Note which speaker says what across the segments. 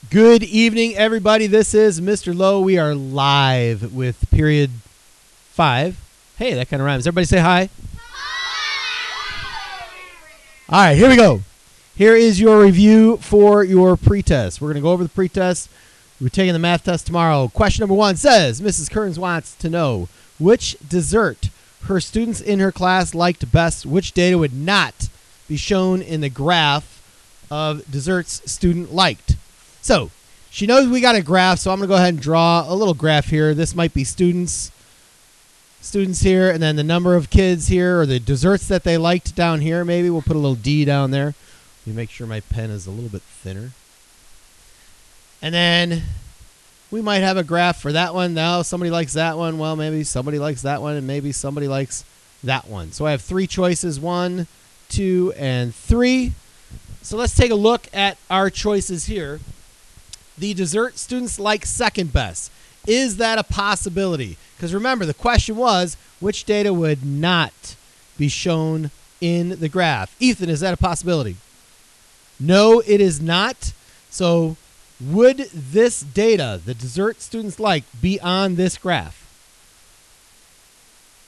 Speaker 1: Good evening, everybody. This is Mr. Lowe. We are live with period 5. Hey, that kind of rhymes. Everybody say hi. Hi. All right, here we go. Here is your review for your pretest. We're going to go over the pretest. We're taking the math test tomorrow. Question number 1 says, Mrs. Kearns wants to know which dessert her students in her class liked best. Which data would not be shown in the graph of desserts student liked? So she knows we got a graph, so I'm going to go ahead and draw a little graph here. This might be students here, and then the number of kids here, or the desserts that they liked down here. Maybe we'll put a little D down there. Let me make sure my pen is a little bit thinner. And then we might have a graph for that one. Now somebody likes that one. Well, maybe somebody likes that one, and maybe somebody likes that one. So I have 3 choices, 1, 2, and 3. So let's take a look at our choices here. The dessert students like second best. Is that a possibility? Because remember, the question was, which data would not be shown in the graph? Ethan, is that a possibility? No, it is not. So would this data, the dessert students like, be on this graph?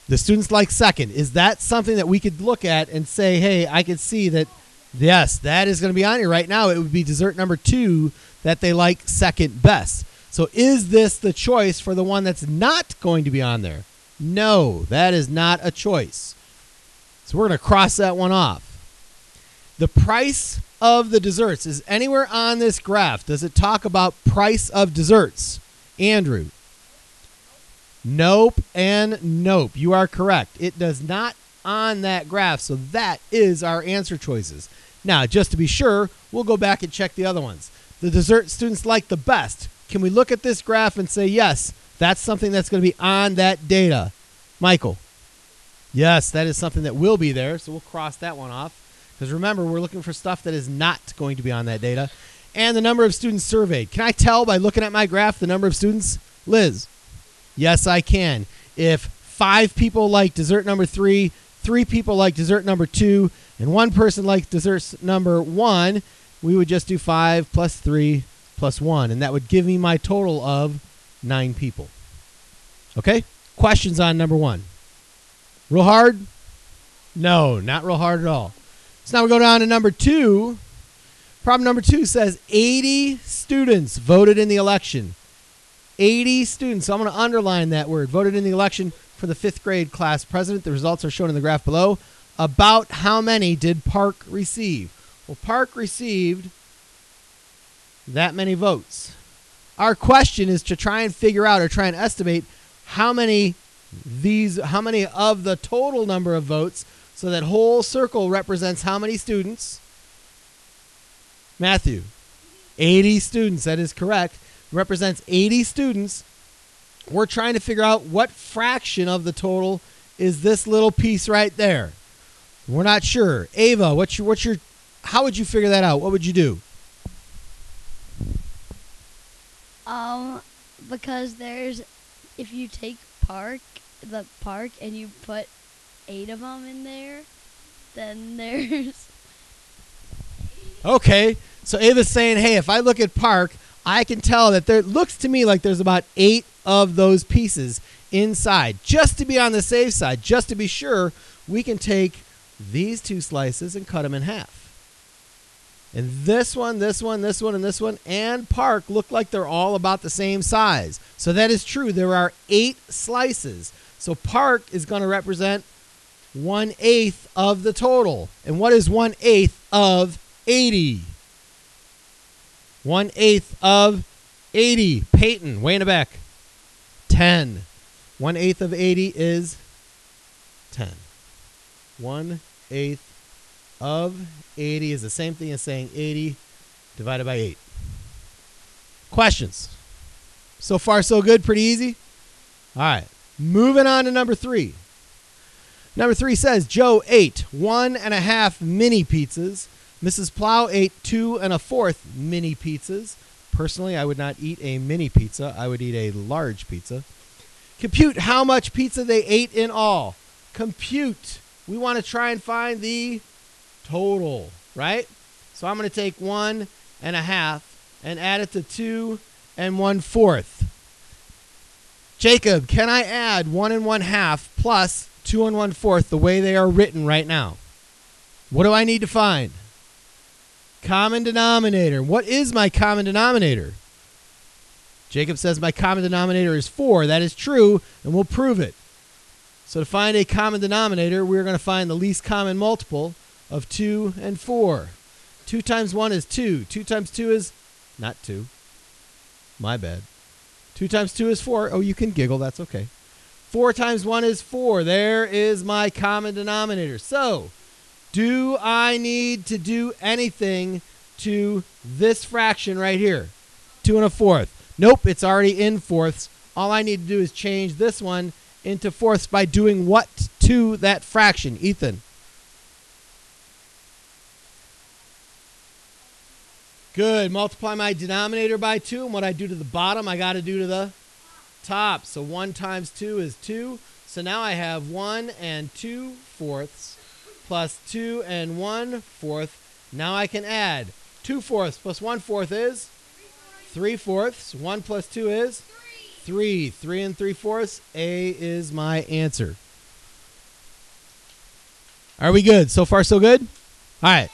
Speaker 1: The students like second. Is that something that we could look at and say, hey, I could see that, yes, that is going to be on here right now. It would be dessert number 2 that they like second best. So is this the choice for the one that's not going to be on there? No, that is not a choice. So we're going to cross that one off. The price of the desserts is anywhere on this graph. Does it talk about price of desserts? Andrew? Nope and nope. You are correct. It does not on that graph. So that is our answer choices. Now, just to be sure, we'll go back and check the other ones. The dessert students like the best. Can we look at this graph and say, yes, that's something that's going to be on that data? Michael? Yes, that is something that will be there, so we'll cross that one off. Because remember, we're looking for stuff that is not going to be on that data. And the number of students surveyed. Can I tell by looking at my graph the number of students? Liz? Yes, I can. If 5 people like dessert number 3, 3 people like dessert number 2, and 1 person likes dessert number 1, we would just do 5 plus 3 plus 1, and that would give me my total of 9 people. Okay? Questions on number 1? Real hard? No, not real hard at all. So now we go down to number 2. Problem number 2 says 80 students voted in the election. 80 students. So I'm going to underline that word. Voted in the election for the 5th grade class president. The results are shown in the graph below. About how many did Park receive? Well, Park received that many votes. Our question is to try and figure out or try and estimate how many of the total number of votes. So that whole circle represents how many students? Matthew? 80 students. That is correct. Represents 80 students. We're trying to figure out what fraction of the total is this little piece right there. We're not sure. Ava, how would you figure that out? What would you do?
Speaker 2: Because if you take the park and you put 8 of them in there, then there's...
Speaker 1: Okay, so Ava's saying, hey, if I look at Park, I can tell that there looks to me like there's about 8 of those pieces inside. Just to be on the safe side, just to be sure, we can take these 2 slices and cut them in half. And this one, this one, this one, and this one, and Park look like they're all about the same size. So that is true. There are 8 slices. So Park is going to represent 1/8 of the total. And what is 1/8 of 80? 1/8 of 80. Peyton, way in the back. 10. 1/8 of 80 is 10. 1/8 of 80 is the same thing as saying 80 divided by 8. Questions? So far, so good. Pretty easy. All right. Moving on to number 3. Number 3 says Joe ate 1.5 mini pizzas. Mrs. Plow ate 2 1/4 mini pizzas. Personally, I would not eat a mini pizza. I would eat a large pizza. Compute how much pizza they ate in all. Compute. We want to try and find the total, right? So I'm going to take 1.5 and add it to 2 1/4. Jacob, can I add 1 1/2 plus 2 1/4 the way they are written right now? What do I need to find? Common denominator. What is my common denominator? Jacob says my common denominator is 4. That is true, and we'll prove it. So to find a common denominator, we're going to find the least common multiple of 2 and 4. 2 times 1 is 2. 2 times 2 is not 2. My bad. 2 times 2 is 4. Oh, you can giggle. That's okay. 4 times 1 is 4. There is my common denominator. So, do I need to do anything to this fraction right here? 2 1/4. Nope, it's already in fourths. All I need to do is change this one into fourths by doing what to that fraction? Ethan. Good. Multiply my denominator by 2. And what I do to the bottom, I got to do to the top. So 1 times 2 is 2. So now I have 1 2/4 plus 2 1/4. Now I can add 2/4 plus 1/4 is 3/4. 1 plus 2 is 3. 3 3/4. A is my answer. Are we good? So far, so good? All right.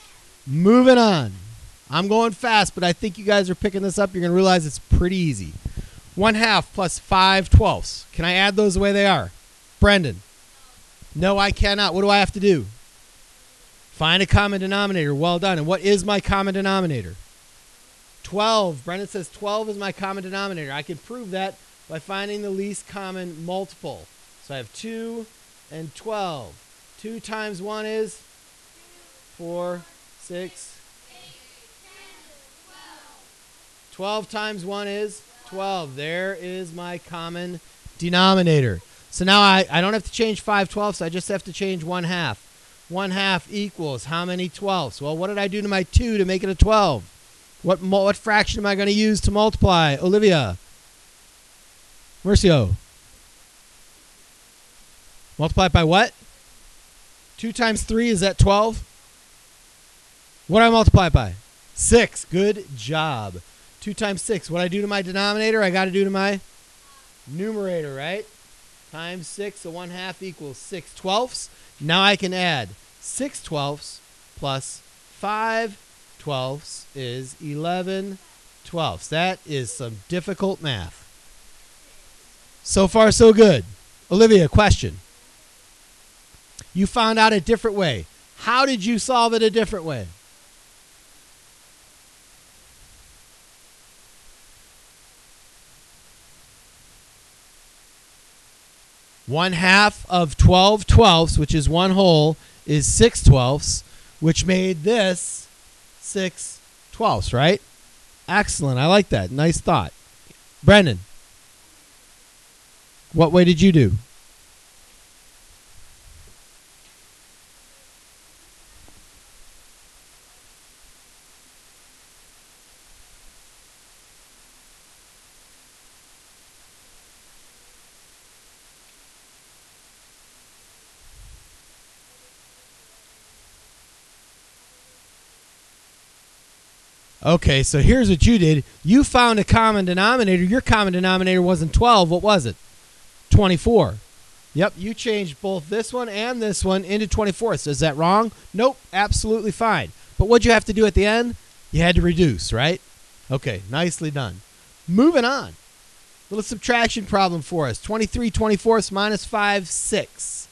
Speaker 1: Moving on. I'm going fast, but I think you guys are picking this up. You're going to realize it's pretty easy. 1/2 plus 5/12. Can I add those the way they are? Brendan. No, I cannot. What do I have to do? Find a common denominator. Well done. And what is my common denominator? 12. Brendan says 12 is my common denominator. I can prove that by finding the least common multiple. So I have 2 and 12. 2 times 1 is 4, 6. 12 times 1 is 12. There is my common denominator. So now I don't have to change 5/12, so I just have to change 1/2. 1/2 equals how many 12s? Well, what did I do to my 2 to make it a 12? What fraction am I going to use to multiply? Olivia. Mercio. Multiply by what? 2 times 3, is that 12? What do I multiply by? 6. Good job. 2 times 6. What I do to my denominator, I got to do to my numerator, right? Times 6, so 1/2 equals 6/12. Now I can add 6/12 plus 5/12 is 11/12. That is some difficult math. So far, so good. Olivia, question. You found out a different way. How did you solve it a different way? One half of 12/12, which is 1 whole, is 6/12, which made this 6/12, right? Excellent. I like that. Nice thought. Brendan, what way did you do? Okay, so here's what you did. You found a common denominator. Your common denominator wasn't 12. What was it? 24. Yep, you changed both this one and this one into 24ths. Is that wrong? Nope, absolutely fine. But what'd you have to do at the end? You had to reduce, right? Okay, nicely done. Moving on. Little subtraction problem for us. 23/24 minus 5, 6.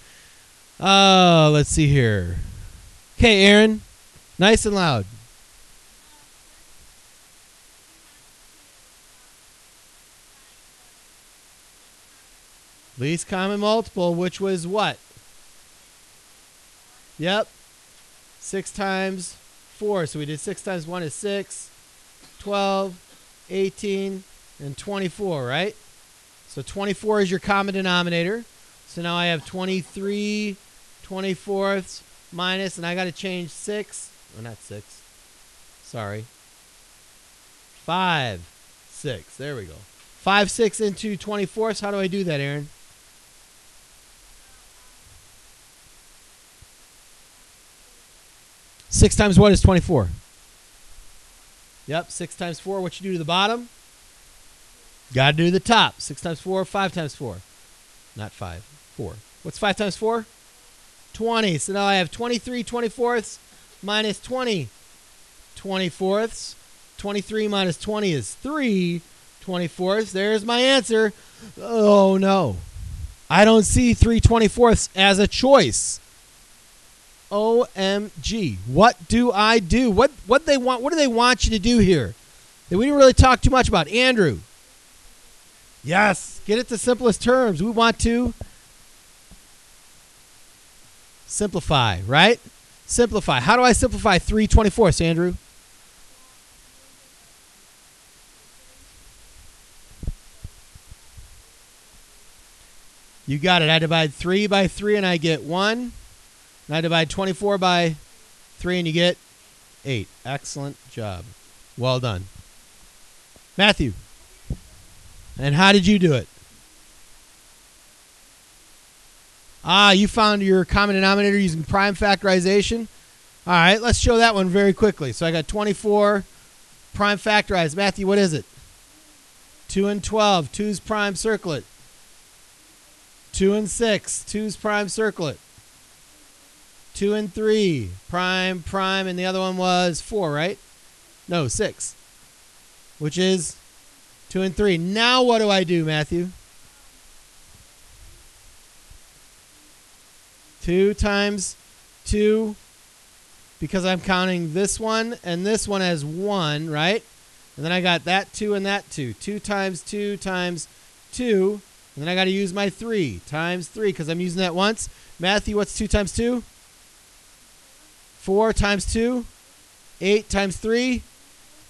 Speaker 1: Let's see here. Okay, Aaron, nice and loud. Least common multiple, which was what? Yep. 6 times 4. So we did 6 times 1 is 6, 12, 18, and 24, right? So 24 is your common denominator. So now I have 23/24 minus, and I got to change 6. Oh, not 6. Sorry. 5, 6. There we go. 5, 6 into 24. How do I do that, Aaron? Six times what is 24? Yep, 6 times 4. What you do to the bottom? Got to do the top. 6 times 4, 5 times 4. Not 5, 4. What's 5 times 4? 20. So now I have 23 24ths minus 20 24ths. 23 minus 20 is 3 24ths. There's my answer. Oh, no. I don't see 3 24ths as a choice. OMG. What do I do? What do they want you to do here? That we didn't really talk too much about. Andrew. Yes. Get it to simplest terms. We want to simplify, right? Simplify. How do I simplify 3 24ths, Andrew? You got it. I divide 3 by 3 and I get 1. And I divide 24 by 3 and you get 8. Excellent job. Well done. Matthew. And how did you do it? You found your common denominator using prime factorization. All right, let's show that one very quickly. So I got 24 prime factorized. Matthew, what is it? 2 and 12. 2's prime circlet. 2 and 6. 2's prime circlet. 2 and 3. Prime, prime, and the other one was 4, right? No, 6. Which is 2 and 3. Now what do I do, Matthew? 2 times 2, because I'm counting this one and this one as 1, right? And then I got that 2 and that 2. 2 times 2 times 2. And then I got to use my 3 times 3 because I'm using that once. Matthew, what's 2 times 2? 4 times 2. 8 times 3.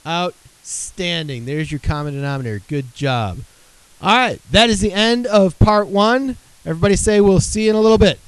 Speaker 1: Outstanding. There's your common denominator. Good job. All right. That is the end of part 1. Everybody say we'll see you in a little bit.